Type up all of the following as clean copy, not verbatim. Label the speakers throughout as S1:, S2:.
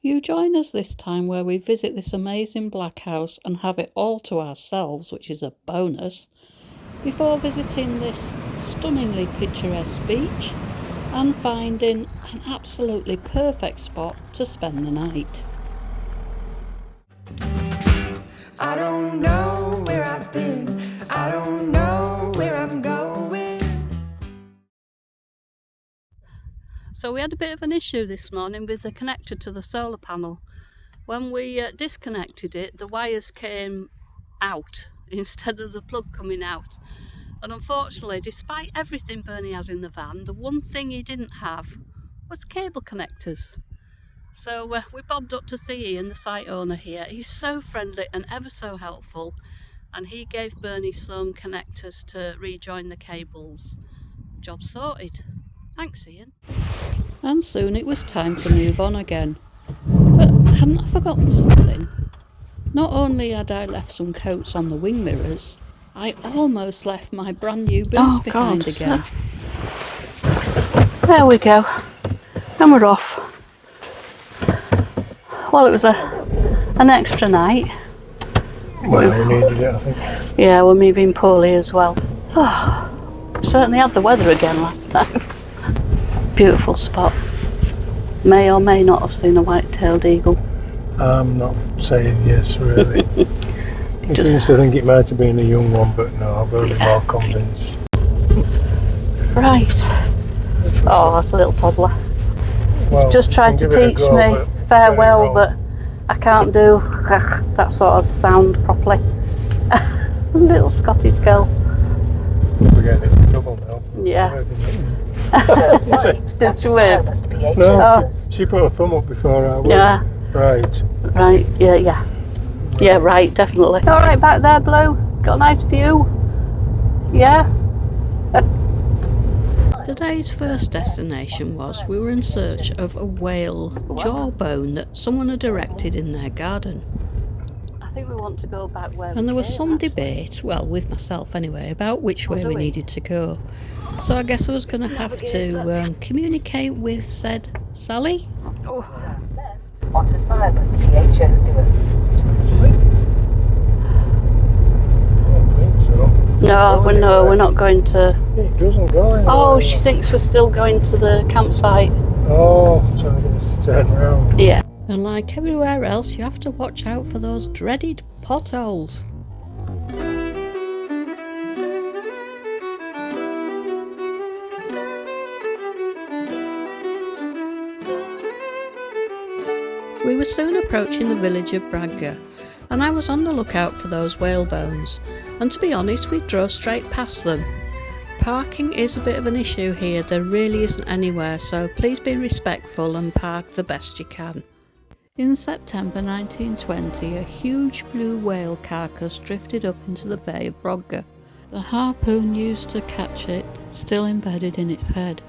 S1: You join us this time where we visit this amazing black house and have it all to ourselves, which is a bonus, before visiting this stunningly picturesque beach and finding an absolutely perfect spot to spend the night.
S2: I don't know where I've been, I don't know where I'm going.
S1: So we had a bit of an issue this morning with the connector to the solar panel. When we disconnected it, the wires came out instead of the plug coming out. And unfortunately, despite everything Bernie has in the van, the one thing he didn't have was cable connectors. So we bobbed up to see Ian, the site owner here. He's so friendly and ever so helpful, and he gave Bernie some connectors to rejoin the cables. Job sorted. Thanks, Ian. And soon it was time to move on again. But hadn't I forgotten something? Not only had I left some coats on the wing mirrors, I almost left my brand new boots behind again. There we go. And we're off. Well, it was an extra night.
S3: Well, we needed it, I think.
S1: Yeah, we're moving poorly as well. Oh, certainly had the weather again last night. Beautiful spot. May or may not have seen a white-tailed eagle.
S3: I'm not saying yes, really. He seems to think it might have been a young one, but no, I've got to be more convinced.
S1: Right. Oh, that's a little toddler.
S3: Well,
S1: Just tried to teach me farewell, but I can't do that sort of sound properly. Little Scottish girl.
S3: We're getting into trouble now.
S1: Yeah.
S3: Did
S1: she wave?
S3: No, she put her thumb up before I went.
S1: Yeah.
S3: Right.
S1: Right, yeah. Yeah, right, definitely. All right, back there, Blue. Got a nice view. Yeah. Today's first destination was we were in search of a whale jawbone that someone had erected in their garden. I think we want to go back where. And there was some debate, well, with myself anyway, about which way we needed to go. So I guess I was going to have to communicate with said Sally.
S4: Turn left onto Cyrus PH03.
S1: No, we're not going to.
S3: It doesn't go anywhere.
S1: Oh, she thinks we're still going to the campsite.
S3: Oh, trying to get us to turn around.
S1: Yeah. And like everywhere else, you have to watch out for those dreaded potholes. We were soon approaching the village of Braga, and I was on the lookout for those whalebones, and to be honest, we drove straight past them. Parking is a bit of an issue here, there really isn't anywhere, so please be respectful and park the best you can. In September 1920, a huge blue whale carcass drifted up into the Bay of Braga. The harpoon used to catch it still embedded in its head.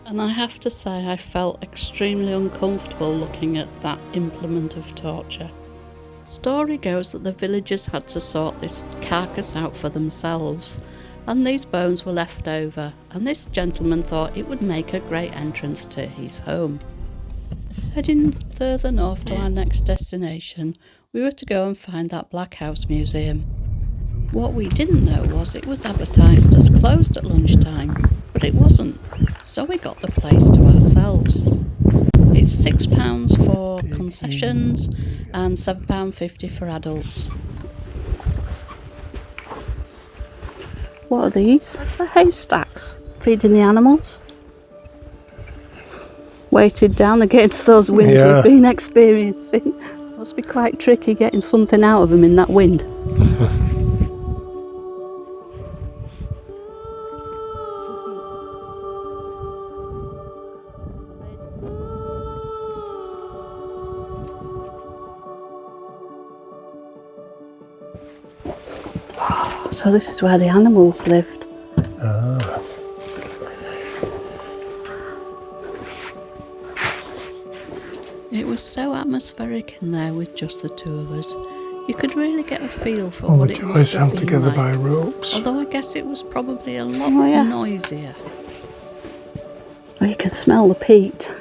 S1: And I have to say I felt extremely uncomfortable looking at that implement of torture. Story goes that the villagers had to sort this carcass out for themselves, and these bones were left over, and this gentleman thought it would make a great entrance to his home. Heading further north to our next destination, we were to go and find that Blackhouse Museum. What we didn't know was it was advertised as closed at lunchtime, but it wasn't, so we got the place to ourselves. It's £6 for concessions and £7.50 for adults. What are these? The haystacks. Feeding the animals. Weighted down against those winds we've been experiencing. Must be quite tricky getting something out of them in that wind. So this is where the animals lived.
S3: Ah.
S1: It was so atmospheric in there with just the two of us. You could really get a feel for what it must have been
S3: together
S1: like.
S3: by ropes.
S1: Although I guess it was probably a lot noisier. Oh, you can smell the peat.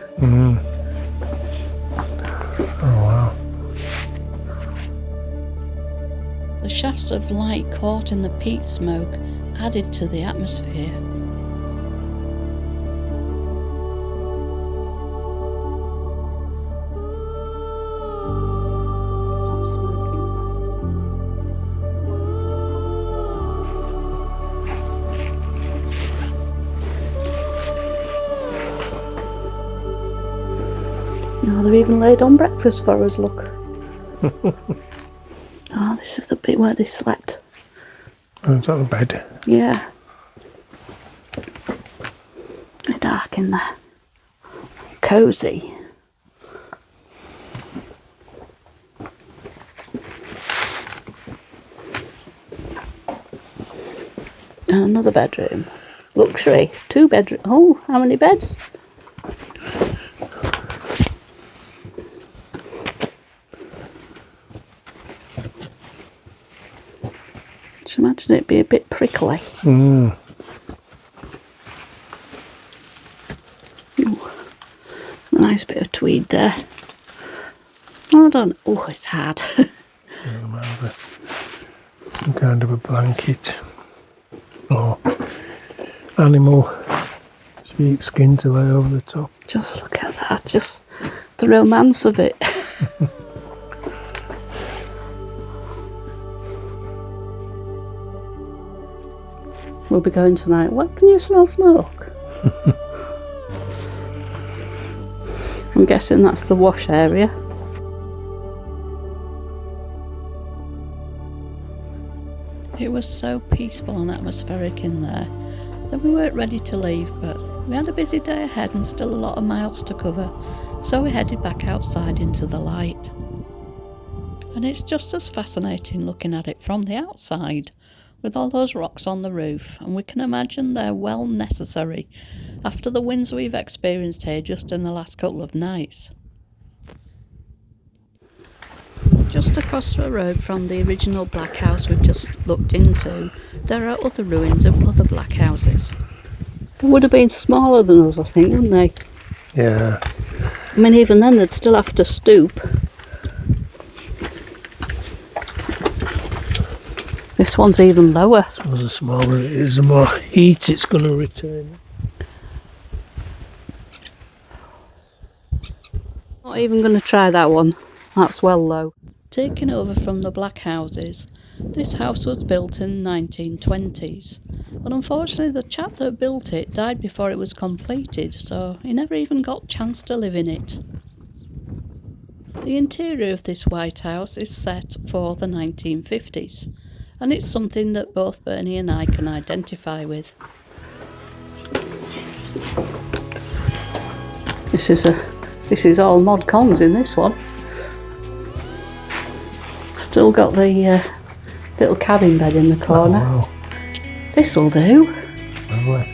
S3: Oh wow.
S1: The shafts of light caught in the peat smoke added to the atmosphere. Oh, they've even laid on breakfast for us, look. Oh, this is the bit where they slept.
S3: Oh, is that the bed?
S1: Yeah. It's dark in there. Cosy. And another bedroom. Luxury. 2 bedroom. Oh, how many beds? Just imagine it'd be a bit prickly.
S3: Mm.
S1: Ooh, a nice bit of tweed there. Oh, I don't. Oh, it's hard.
S3: Some kind of a blanket or animal sheepskin to lay over the top.
S1: Just look at that. Just the romance of it. We'll be going tonight. What, can you smell smoke? I'm guessing that's the wash area. It was so peaceful and atmospheric in there that we weren't ready to leave, but we had a busy day ahead and still a lot of miles to cover, so we headed back outside into the light. And it's just as fascinating looking at it from the outside, with all those rocks on the roof, and we can imagine they're well necessary after the winds we've experienced here just in the last couple of nights. Just across the road from the original black house we've just looked into, there are other ruins of other black houses. They would have been smaller than us, I think, wouldn't they?
S3: Yeah.
S1: I mean, even then they'd still have to stoop. This one's even lower.
S3: I suppose the smaller it is, the more heat it's going to retain.
S1: Not even going to try that one. That's well low. Taking over from the black houses, this house was built in the 1920s. But unfortunately the chap that built it died before it was completed, so he never even got a chance to live in it. The interior of this White House is set for the 1950s. And it's something that both Bernie and I can identify with. This is all mod cons in this one. Still got the little cabin bed in the corner.
S3: Oh, wow.
S1: This'll do.
S3: Lovely.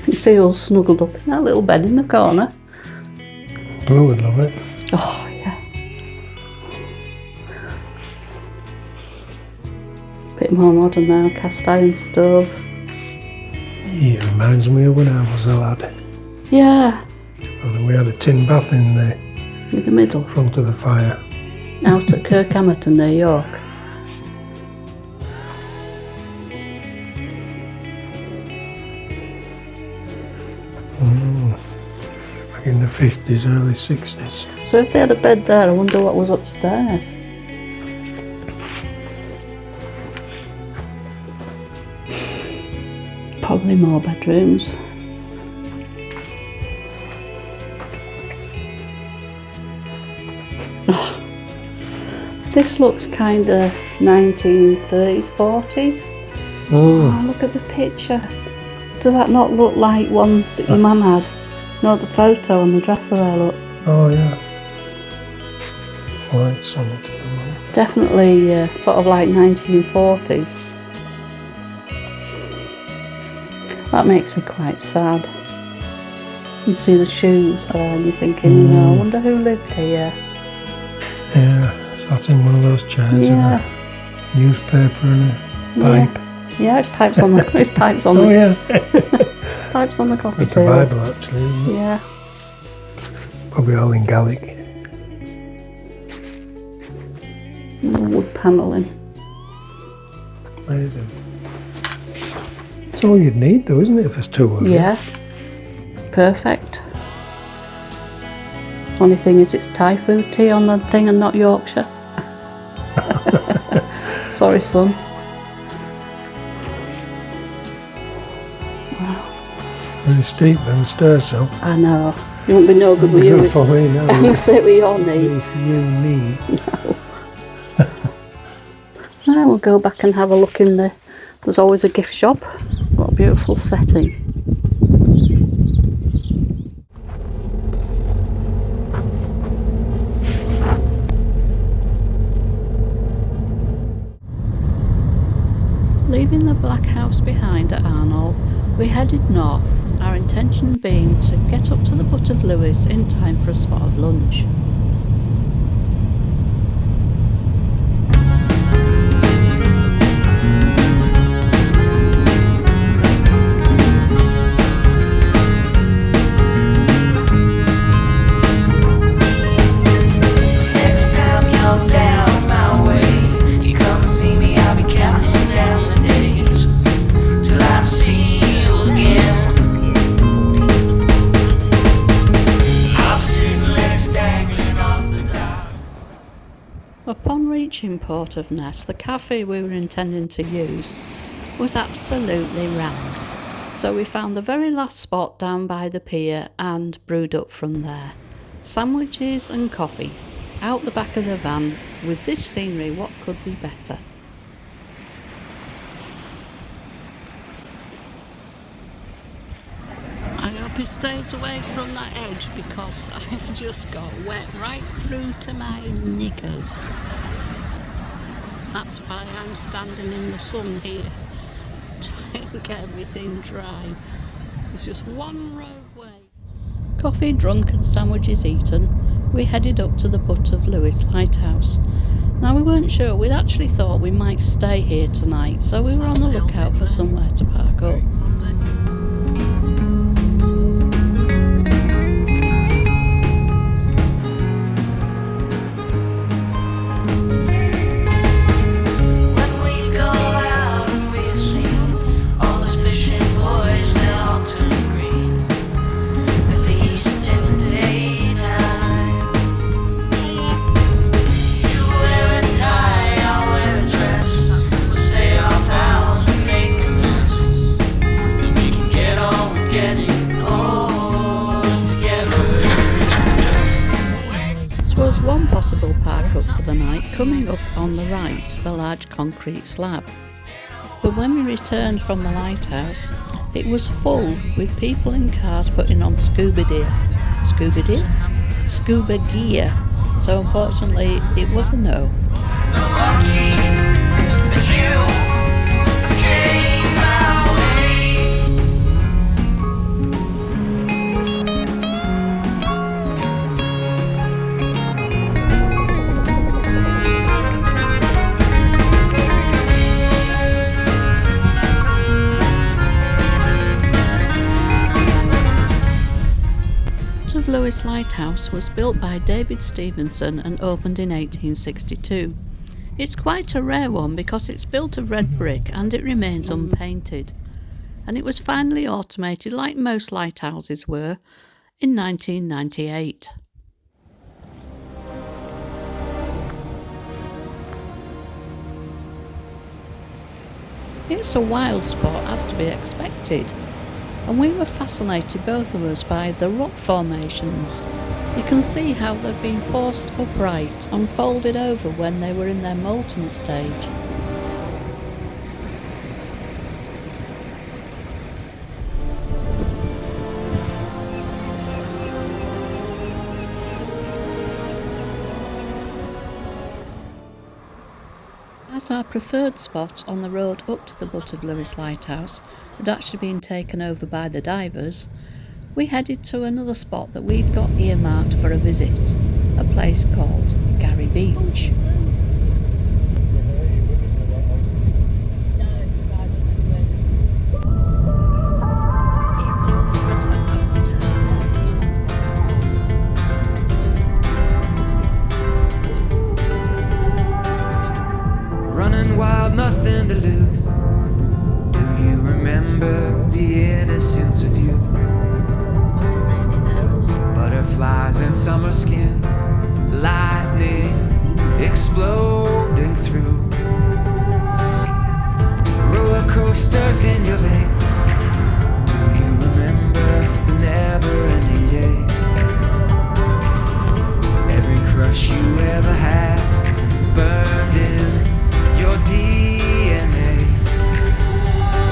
S1: You see all snuggled up in that little bed in the corner.
S3: Blue would love it.
S1: Oh yeah. Bit more modern now, cast iron stove.
S3: It reminds me of when I was a lad.
S1: Yeah.
S3: And we had a tin bath in the
S1: In the middle.
S3: front of the fire.
S1: Out at Kirkhamerton near York.
S3: Back in the 50s, early 60s.
S1: So if they had a bed there, I wonder what was upstairs. Probably more bedrooms. Oh, this looks kind of 1930s, 40s. Oh, look at the picture. Does that not look like one that your mum had? No, the photo on the dresser there, look.
S3: Oh, yeah. Lights on it.
S1: Definitely sort of like 1940s. That makes me quite sad. You see the shoes there and you're thinking, I wonder who lived here.
S3: Yeah, sat in one of those chairs
S1: Yeah.
S3: and a newspaper and a pipe.
S1: Yeah, it's pipes on the pipes on
S3: Oh,
S1: the
S3: yeah.
S1: pipes on the coffee
S3: It's a
S1: table.
S3: Bible, actually, isn't it?
S1: Yeah.
S3: Probably all in Gaelic.
S1: And the wood panelling.
S3: Amazing. That's all you'd need though, isn't it, if it's two of you?
S1: Yeah. Perfect. Only thing is it's Thai food tea on the thing and not Yorkshire. Sorry, son.
S3: Very steep and stairs so.
S1: I know. You won't be no good with you.
S3: Good for me now.
S1: I'm sit with your knee.
S3: You need.
S1: Now we'll go back and have a look in there. There's always a gift shop. What a beautiful setting. Leaving the Blackhouse behind at Arnol, we headed north, our intention being to get up to the Butt of Lewis in time for a spot of lunch.
S2: Next time you're down my way, you come and see me, I'll be counting down the days till I see you again. I'll be sitting legs dangling off the dock.
S1: Upon reaching Port of Ness, the cafe we were intending to use was absolutely rammed. So we found the very last spot down by the pier and brewed up from there. Sandwiches and coffee. Out the back of the van, with this scenery, what could be better? I hope he stays away from that edge because I've just got wet right through to my knickers. That's why I'm standing in the sun here, trying to get everything dry. There's just one roadway. Coffee drunk and sandwiches eaten, we headed up to the Butt of Lewis Lighthouse. Now we weren't sure, we'd actually thought we might stay here tonight, so we were on the lookout for somewhere to park up.
S2: When we go out and we sing, all those fishing boys, they all turn green. At least in the daytime. You wear a tie, I'll wear a dress. We'll say our vows and make a mess. Then we can get on with getting old together.
S1: This was one possible park up for the night, coming up on the right, the large concrete slab. But when we returned from the lighthouse, it was full with people in cars putting on scuba gear. Scuba gear? Scuba gear. So unfortunately, it was a no.
S2: So lucky that you came my way.
S1: Port of Lewis Lighthouse was built by David Stevenson and opened in 1862. It's quite a rare one because it's built of red brick and it remains unpainted. And it was finally automated, like most lighthouses were, in 1998. It's a wild spot, as to be expected, and we were fascinated, both of us, by the rock formations. You can see how they've been forced upright and folded over when they were in their molten stage. As our preferred spot on the road up to the Butt of Lewis Lighthouse had actually been taken over by the divers, we headed to another spot that we'd got earmarked for a visit, a place called Gary Beach.
S5: nothing to lose. Do you remember the innocence of youth? Butterflies in summer skin, lightning exploding through, roller coasters in your veins. Do you remember the never-ending days? Every crush you ever had burned in your DNA,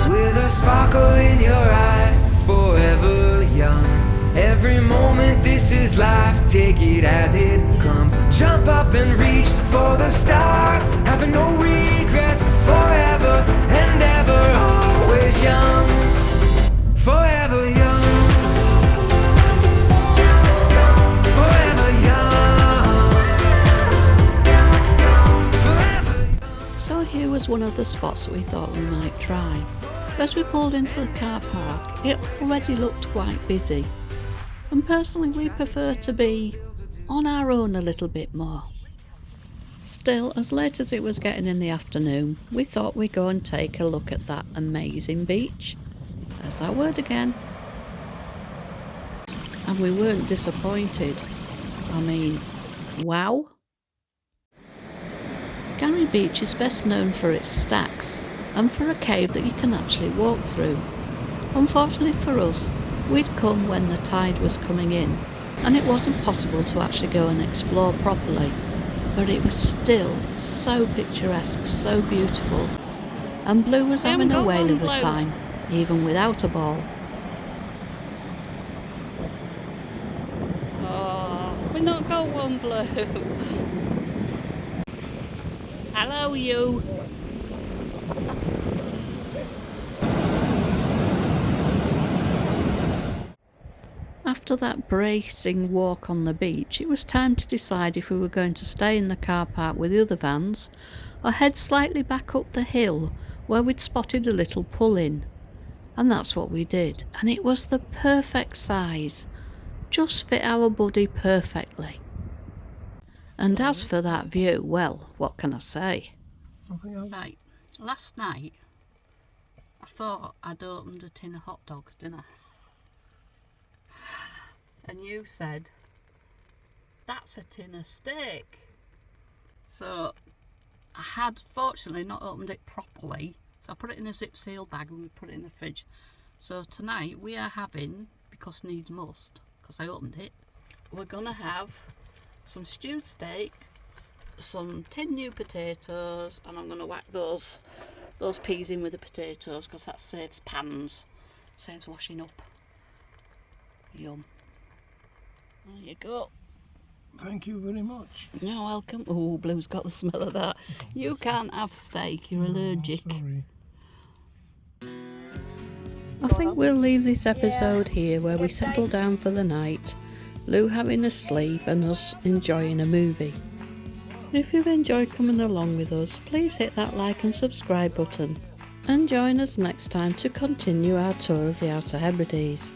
S5: with a sparkle in your eye, forever young. Every moment, this is life, take it as it comes. Jump up and reach for the stars, having no regrets, forever and ever, always young, forever young, forever young, forever young.
S1: So here was one of the spots that we thought we might try. As we pulled into the car park, it already looked quite busy. And personally, we prefer to be on our own a little bit more. Still, as late as it was getting in the afternoon, we thought we'd go and take a look at that amazing beach. There's that word again. And we weren't disappointed. I mean, wow. Garry Beach is best known for its stacks and for a cave that you can actually walk through. Unfortunately for us, we'd come when the tide was coming in, and it wasn't possible to actually go and explore properly, but it was still so picturesque, so beautiful, and Blue was having a whale of a time, even without a ball. Oh, we not got one, Blue. Hello, you. After that bracing walk on the beach, it was time to decide if we were going to stay in the car park with the other vans or head slightly back up the hill where we'd spotted a little pull-in. And that's what we did, and it was the perfect size, just fit our buddy perfectly. And as for that view, well, what can I say? Right, last night I thought I'd opened a tin of hot dogs, didn't I? And you said, that's a tin of steak. So I had fortunately not opened it properly, so I put it in a zip seal bag and we put it in the fridge. So tonight we are having, because needs must, because I opened it, we're gonna have some stewed steak, some tin new potatoes, and I'm gonna whack those peas in with the potatoes because that saves pans, saves washing up. Yum. There you go.
S3: Thank you very much.
S1: You're welcome. Oh, Blue's got the smell of that. You can't have steak, you're allergic.
S3: Sorry.
S1: I think we'll leave this episode here where we settle down for the night, Blue having a sleep and us enjoying a movie. If you've enjoyed coming along with us, please hit that like and subscribe button and join us next time to continue our tour of the Outer Hebrides.